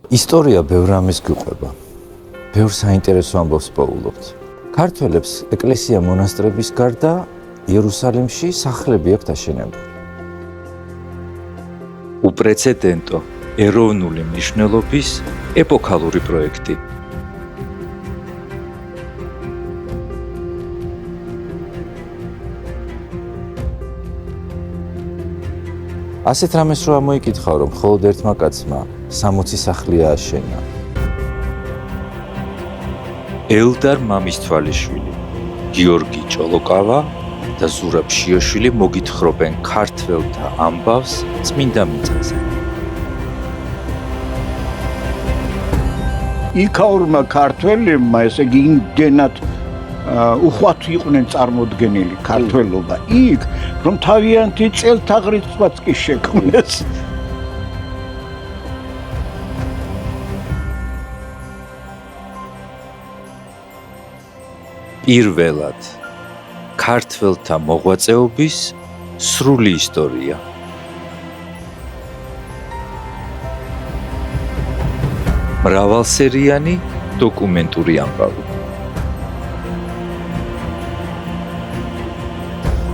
ისტორია ბევრ რამეს გვიყვება. ბევრ საინტერესო ამბავს პოულობთ. ქართველებს ეკლესია მონასტრების გარდა იერუსალიმში სახლები აქვთ აშენებული. უპრეცედენტო ეროვნული მნიშვნელობის ეპოქალური პროექტი. ასეთ რამეს რო ამოიკითხავ, რომ მხოლოდ ერთმა კაცმა 60 სახლი ააშენა. ელდარ მამისთვალიშვილი, გიორგი ჭოლოკავა და ზურაბ შიოშვილი მოგითხრობენ ქართველთა ამბავს წმინდა მიწაზე. იქაურმა ქართველებმა, ესე იგი იმდენად უხვად იყვნენ წარმოდგენილი ქართველობა იქ, რომ თავიანთი წელთაღრიცხვაც კი შექმნეს. პირველად ქართველთა მოღვაწეობის სრული ისტორია. მრავალსერიანი დოკუმენტური ამბავი.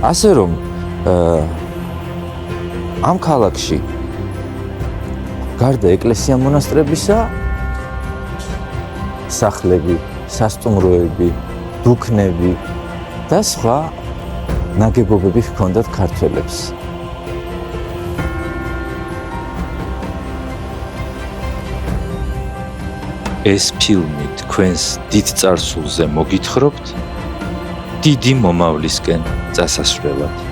ასე რომ ამ ქალაქში გარდა ეკლესია მონასტრებისა სახლები, სასტუმროები, დუქნები და სხვა ნაგებობები ჰქონდათ ქართველებს. ეს ფილმი თქვენს დიდ წარსულზე მოგითხრობთ დიდი მომავლისკენ წასასვლელად.